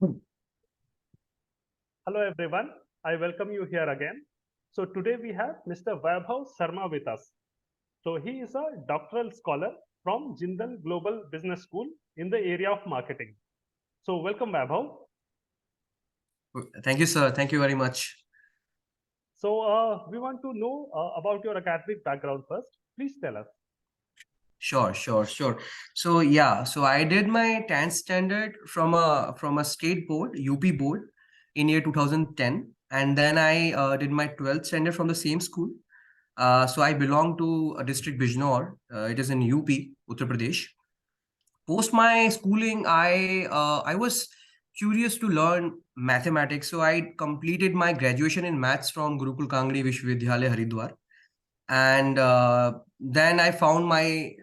Hello everyone, I welcome you here again. So today we have Mr. Vaibhav Sharma with us. So he is a doctoral scholar from Jindal Global Business School in the area of marketing. So welcome Vaibhav. Thank you, sir. Thank you very much. So we want to know about your academic background first. Please tell us. Sure. So yeah, so I did my 10th standard from a state board, UP board, in year 2010, and then I did my 12th standard from the same school. So I belong to a district Bijnor. It is in UP, Uttar Pradesh. Post my schooling, I was curious to learn mathematics, so I completed my graduation in maths from Gurukul Kangri Vishwavidyalaya, Haridwar. And then I found my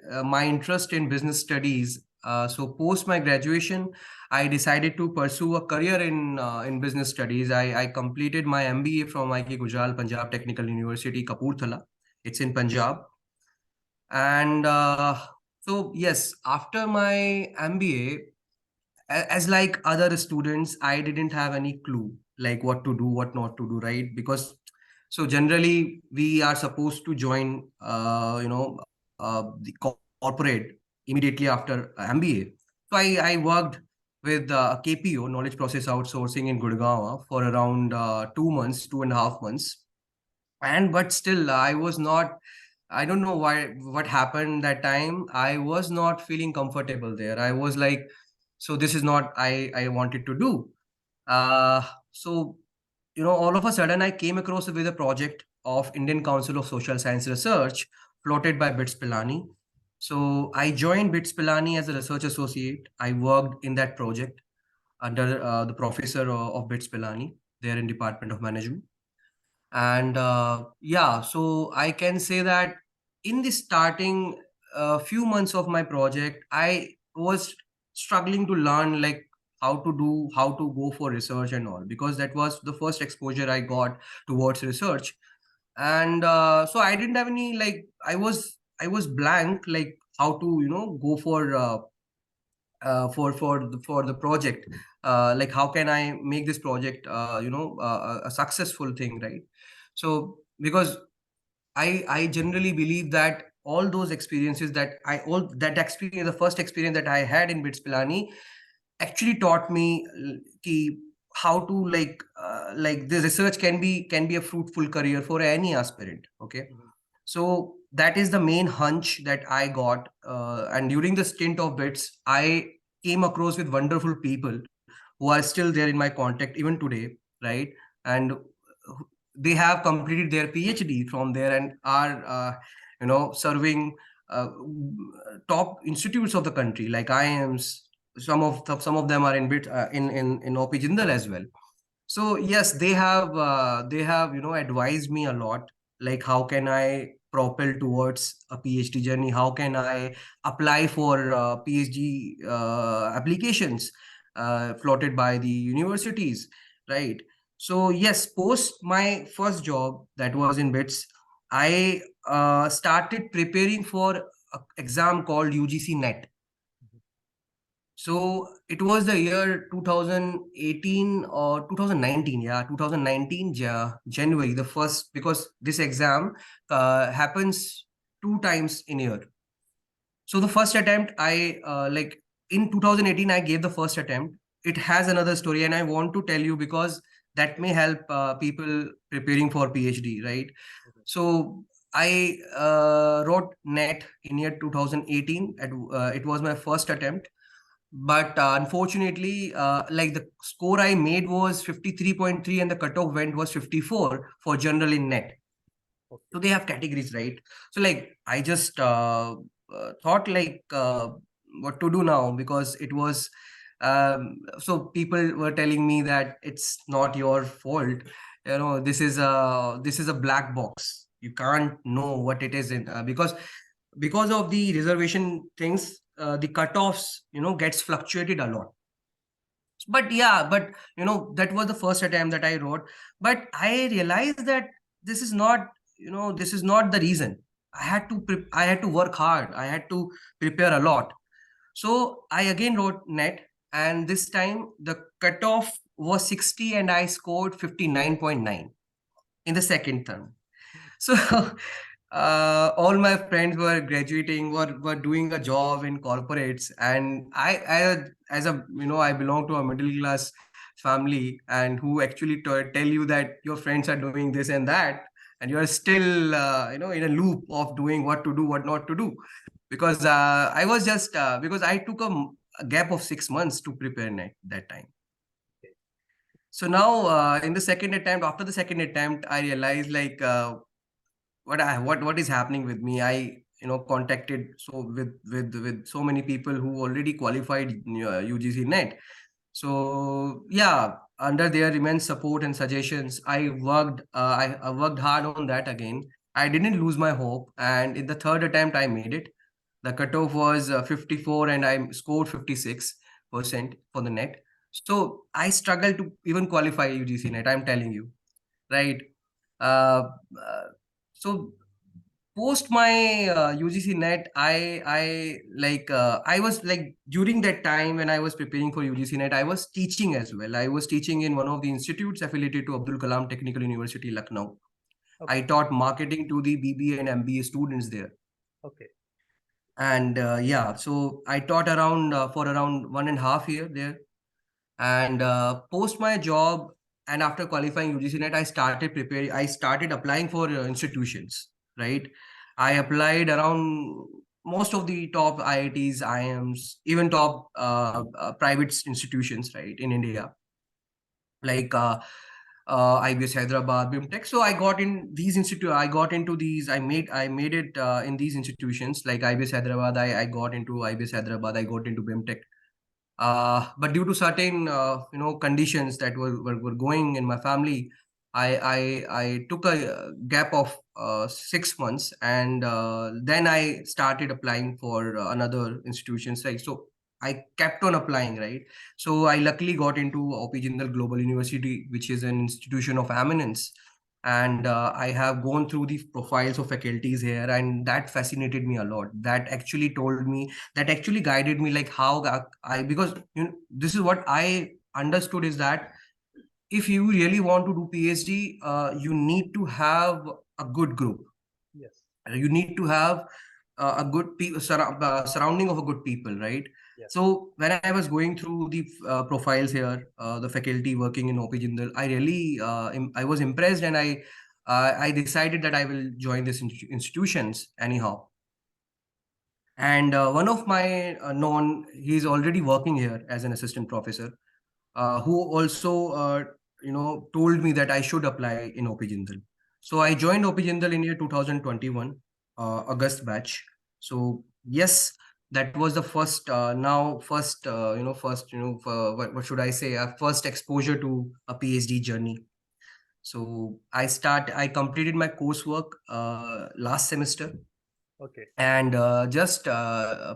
interest in business studies. So post my graduation, I decided to pursue a career in business studies. I completed my MBA from IK Gujral Punjab Technical University, Kapurthala. It's in Punjab. And so yes, after my MBA, as like other students, I didn't have any clue like what to do, what not to do, right? Because so generally we are supposed to join, the corporate immediately after MBA. So I worked with KPO, Knowledge Process Outsourcing in Gurgaon for around 2 months, 2.5 months. And but still, I was not. I don't know what happened that time. I was not feeling comfortable there. I was like, so this is not I wanted to do. So all of a sudden I came across with a project of Indian Council of Social Science Research floated by BITS Pilani. So I joined BITS Pilani as a research associate. I worked in that project under the professor of BITS Pilani there in Department of Management. And yeah, so I can say that in the starting few months of my project, I was struggling to learn like how to go for research and all, because that was the first exposure I got towards research. And so I didn't have any, like, I was blank, like how to go for the project, like how can I make this project a successful thing, right? So because I generally believe that all those experiences that all that experience, the first experience that I had in BITS Pilani actually taught me ki how to like the research can be a fruitful career for any aspirant. Okay. So that is the main hunch that I got. And during the stint of BITS, I came across with wonderful people who are still there in my contact even today, right? And they have completed their PhD from there and are, serving top institutes of the country, like IIMs. Some of them are in in OP Jindal as well. So yes, they have advised me a lot, like how can I propel towards a PhD journey, how can I apply for PhD applications floated by the universities, right? So yes, post my first job that was in BITS, I started preparing for an exam called UGC NET. So it was the year 2018 or 2019, yeah, 2019 January, the first, because this exam happens 2 times in a year. So the first attempt, I like in 2018, I gave the first attempt. It has another story, and I want to tell you because that may help people preparing for PhD, right? So I wrote NET in year 2018. It was my first attempt, but unfortunately, like the score I made was 53.3 and the cutoff went was 54 for general in NET. So they have categories, right? So like I just thought like what to do now, because it was so people were telling me that it's not your fault, this is a black box, you can't know what it is in, because of the reservation things, the cutoffs gets fluctuated a lot. But yeah, but that was the first attempt that I wrote. But I realized that this is not, this is not the reason. I had to work hard, I had to prepare a lot. So I again wrote NET, and this time the cutoff was 60 and I scored 59.9 in the second term. So all my friends were graduating, were doing a job in corporates, and I as a I belong to a middle class family, and who actually tell you that your friends are doing this and that, and you are still in a loop of doing what to do, what not to do, because I was just because I took a gap of 6 months to prepare that time. So now in the second attempt, after the second attempt, I realized like what is happening with me. I contacted with so many people who already qualified UGC net. So yeah, under their immense support and suggestions, I worked hard on that again. I didn't lose my hope, and in the third attempt I made it. The cutoff was 54 and I scored 56% for the net. So I struggled to even qualify UGC net, I'm telling you, right? uh, uh, so post my UGC net, I was like, during that time when I was preparing for UGC net, I was teaching as well. I was teaching in one of the institutes affiliated to Abdul Kalam Technical University, Lucknow. I Okay. taught marketing to the BBA and MBA students there. Okay. And yeah, so I taught around for around 1.5 years there. And post my job and after qualifying UGC net, I started applying for institutions, right? I applied around most of the top IITs, IIMs, even top private institutions, right, in India, like IBS Hyderabad, BIMTech. So I got into these. I made it in these institutions like IBS Hyderabad. I got into IBS Hyderabad. I got into BIMTech. But due to certain conditions that were going in my family, I took a gap of 6 months, and then I started applying for another institutions. Right, so I kept on applying, right? So I luckily got into OP Jindal Global University, which is an institution of eminence. And I have gone through the profiles of faculties here, and that fascinated me a lot. That actually guided me, like how because this is what I understood, is that if you really want to do PhD, you need to have a good group. Yes. You need to have a good surrounding of a good people, right? Yes. So when I was going through the profiles here, the faculty working in OP Jindal, I really I was impressed, and I decided that I will join this institutions anyhow. And one of my known, he's already working here as an assistant professor, who also told me that I should apply in OP Jindal. So I joined OP Jindal in year 2021, August batch. So yes, that was the first what should I say, first exposure to a PhD journey. So I completed my coursework last semester, Okay. and just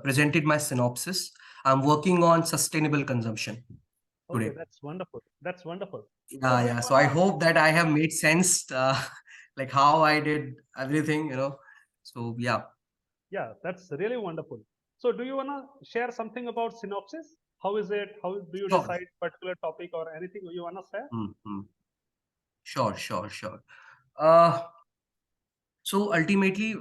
presented my synopsis. I'm working on sustainable consumption Okay. today. That's wonderful. That's wonderful. So Yeah, do yeah. you So I wanna hope that I have made sense, like how I did everything. So yeah, Yeah, that's really wonderful. So do you wanna share something about synopsis? How is it? How do you sure. decide particular topic or anything you wanna share? Mm-hmm. Sure, sure, sure. Uh, so ultimately,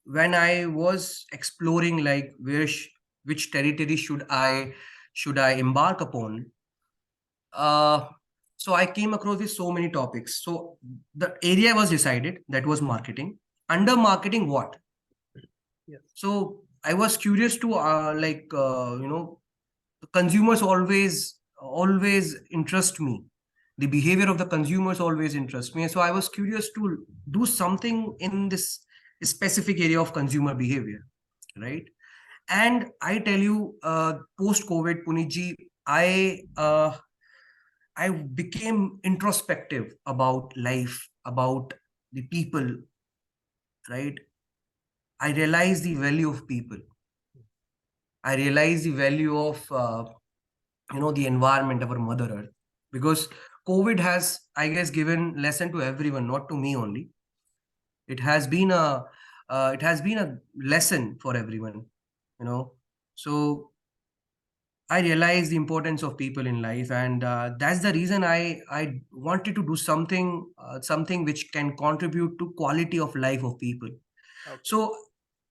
when I was exploring like which territory should I embark upon, uh, so I came across with so many topics. So the area was decided, that was marketing. Under marketing, what? Yes. So I was curious to consumers always interest me. The behavior of the consumers always interest me. So I was curious to do something in this specific area of consumer behavior, right? And I tell you, post COVID, Puniji, I became introspective about life, about the people, right? I realized the value of people. I realized the value of the environment, our Mother Earth, because COVID has, I guess, given lesson to everyone, not to me only. It has been a lesson for everyone. You know, so I realized the importance of people in life, and that's the reason I wanted to do something which can contribute to quality of life of people. Okay. So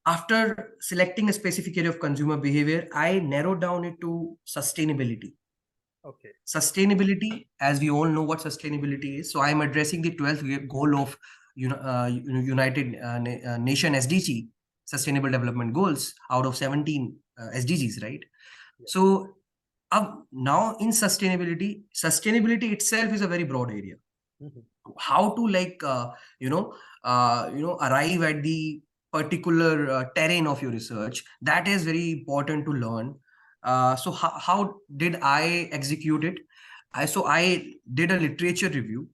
after selecting a specific area of consumer behavior, I narrowed down it to sustainability. Okay. Sustainability, as we all know what sustainability is. So I'm addressing the 12th goal of United Nation SDG, Sustainable Development Goals, out of 17 SDGs, right? Yeah. So now in sustainability itself is a very broad area. Mhm. How to arrive at the particular terrain of your research, that is very important to learn. So how did I execute it? I did a literature review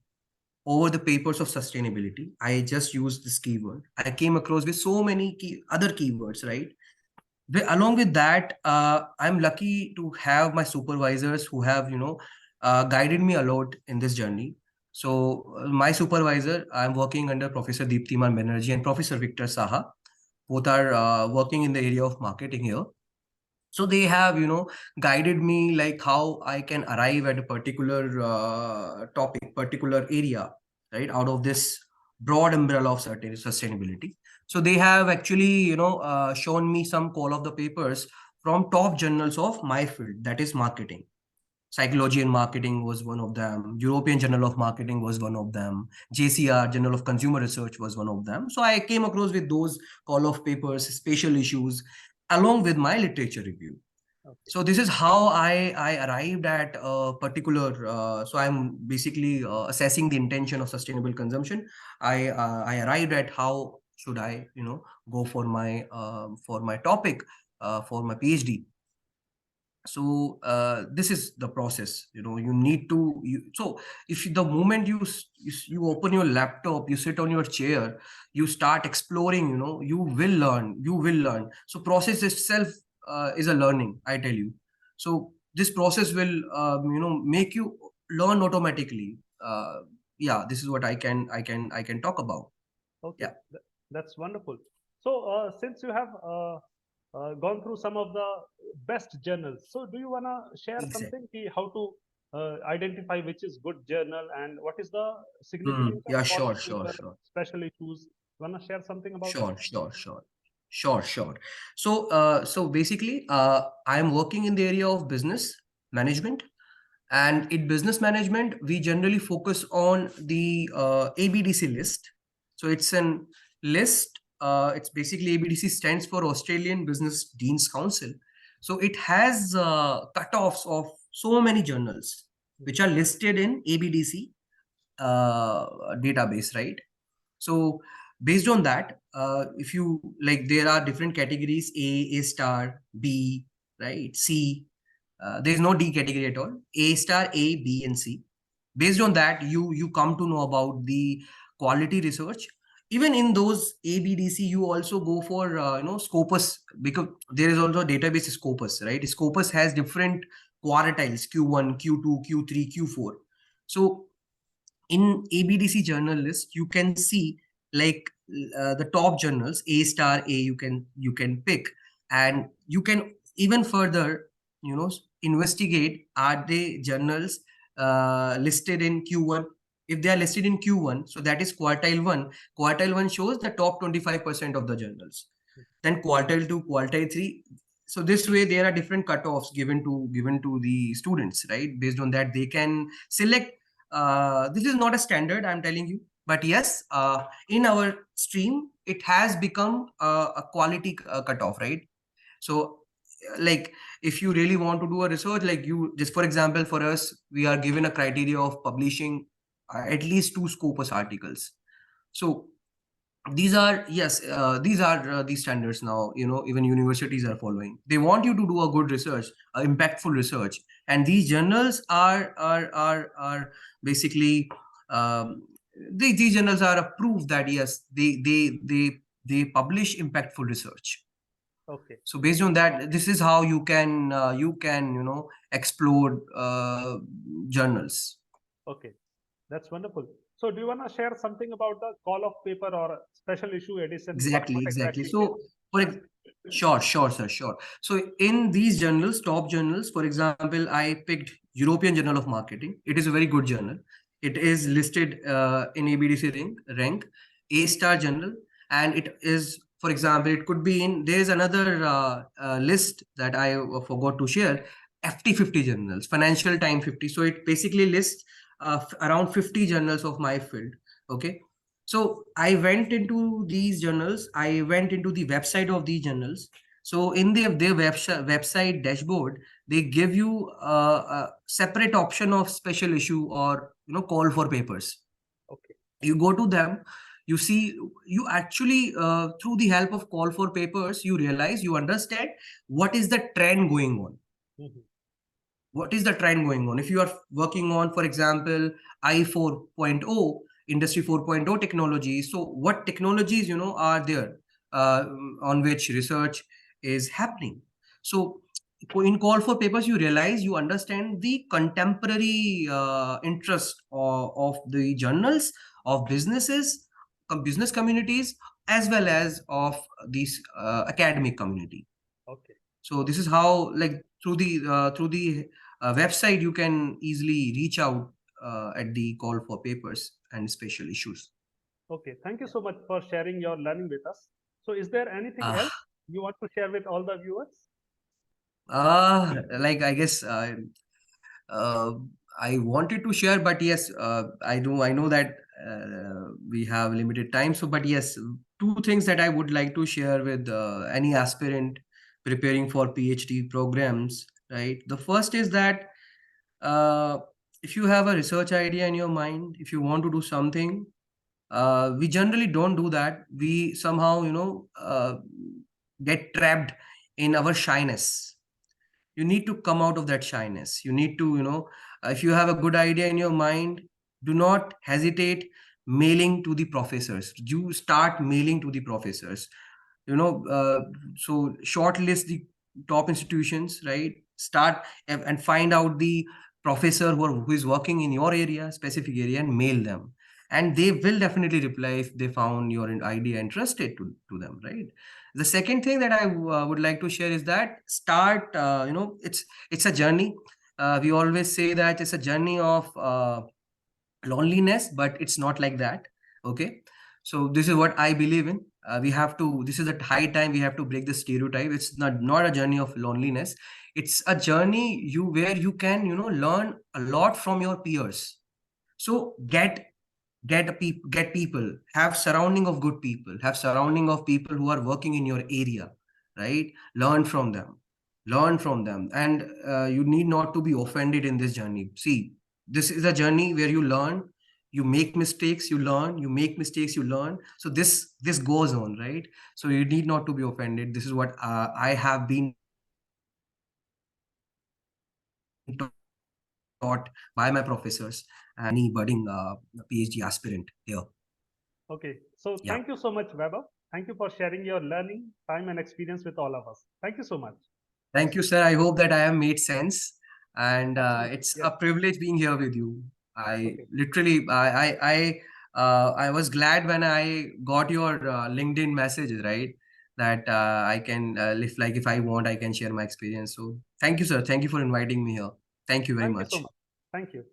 over the papers of sustainability. I just used this keyword. I came across with so many other keywords, right? Along with that, I'm lucky to have my supervisors who have guided me a lot in this journey. So my supervisor, I'm working under Professor Deeptiman Banerjee and Professor Victor Saha. Both are working in the area of marketing here. So they have guided me like how I can arrive at a particular topic, particular area, right, out of this broad umbrella of certain sustainability. So they have actually shown me some call of the papers from top journals of my field, that is marketing. Psychology and Marketing was one of them. European Journal of Marketing was one of them. JCR, Journal of Consumer Research, was one of them. So I came across with those call of papers, special issues, along with my literature review. Okay. So this is how I arrived at a particular. So I'm basically assessing the intention of sustainable consumption. I arrived at how should I go for my topic for my PhD. So this is the process. You need to. So if the moment you open your laptop, you sit on your chair, you start exploring. You will learn. You will learn. So process itself is a learning, I tell you. So this process will make you learn automatically. Yeah, this is what I can talk about. Okay. Yeah, That's wonderful. So, since you have gone through some of the best journals, so do you wanna share exactly. something how to identify which is good journal and what is the significance of Yeah, call of sure, sure, paper, sure. special issues? Wanna share something about that? Sure, sure, sure. Sure, sure. So, so basically, I'm working in the area of business management, and in business management, we generally focus on the ABDC list. So it's an list. It's basically ABDC stands for Australian Business Deans Council. So it has cutoffs of so many journals which Mhm. are listed in ABDC database, right? So based on that, if you like, there are different categories: A star, B, right, C. There is no D category at all. A star, A, B, and C. Based on that, you come to know about the quality research. Even in those ABDC, you also go for Scopus, because there is also a database Scopus, right? Scopus has different quartiles: Q1, Q2, Q3, Q4. So in ABDC journal list, you can see like the top journals. A star, A, you can pick, and you can even further investigate, are they journals listed in Q1. If they are listed in Q1, so that is quartile 1. Quartile 1 shows the top 25% of the journals. Then quartile 2, quartile 3. So this way there are different cutoffs given to the students, right? Based on that, they can select. This is not a standard, I'm telling you, but yes, in our stream it has become a quality cutoff, right? So like, if you really want to do a research, like, you just, for example, for us, we are given a criteria of publishing at least 2 Scopus articles. So these are, yes, these are the standards now. Even universities are following. They want you to do a good research, impactful research, and these journals are basically, these journals are a proof that yes, they publish impactful research. Okay. So based on that, this is how you can explore journals. Okay. That's wonderful. So, do you wanna share something about the call of paper or special issue edition? What Exactly, exactly. exactly it is? So, for ex- Sure, sir, sure. So in these journals, top journals, for example, I picked European Journal of Marketing. It is a very good journal. It is listed in ABDC rank, A star journal, and it is, for example, it could be in. There is another list that I forgot to share. FT50 journals, Financial Time 50. So it basically lists around 50 journals of my field. Okay, so I went into these journals. I went into the website of these journals. So in their website dashboard, they give you a separate option of special issue or call for papers. Okay. You go to them, you see, you actually through the help of call for papers, you realize, you understand what is the trend going on. Mhm. What is the trend going on. If you are working on, for example, I 4.0, industry 4.0 technology, so what technologies are there on which research is happening. So in call for papers, you realize, you understand the contemporary interest of the journals, of businesses, business communities, as well as of these academic community. Okay. So this is how, like, through the website, you can easily reach out at the call for papers and special issues. Okay. Thank you so much for sharing your learning with us. So, is there anything else Ah, you want to share with all the viewers? like, I guess uh, I wanted to share, but yes, I know that we have limited time. So, but yes, two things that I would like to share with any aspirant preparing for PhD programs. Right, the first is that uh, if you have a research idea in your mind, if you want to do something, we generally don't do that. We somehow get trapped in our shyness. You need to come out of that shyness. You need to if you have a good idea in your mind, do not hesitate mailing to the professors. You start mailing to the professors, so shortlist the top institutions, right? Start and find out the professor who is working in your area, specific area, and mail them, and they will definitely reply if they found your idea interested to them, right? The second thing that I would like to share is that start it's a journey. We always say that it's a journey of loneliness, but it's not like that. Okay, so this is what I believe in. We have to, this is a high time we have to break the stereotype. It's not a journey of loneliness. It's a journey where you can learn a lot from your peers. So get people, have surrounding of good people, have surrounding of people who are working in your area, right? Learn from them, and you need not to be offended in this journey. See, this is a journey where you learn, you make mistakes, you learn, you make mistakes, you learn. So this goes on, right? So you need not to be offended. This is what I have been taught by my professors and any budding PhD aspirant here. Okay. So, Yeah. thank you so much, Vaibhav. Thank you for sharing your learning, time, and experience with all of us. Thank you so much. Thank you, sir. I hope that I have made sense. And Absolutely. it's Yes. a privilege being here with you. I Okay. literally, I was glad when I got your LinkedIn messages, right? That I can, if I want, I can share my experience. So thank you, sir. Thank you for inviting me here. Thank you very Thank you so much. much. Thank you.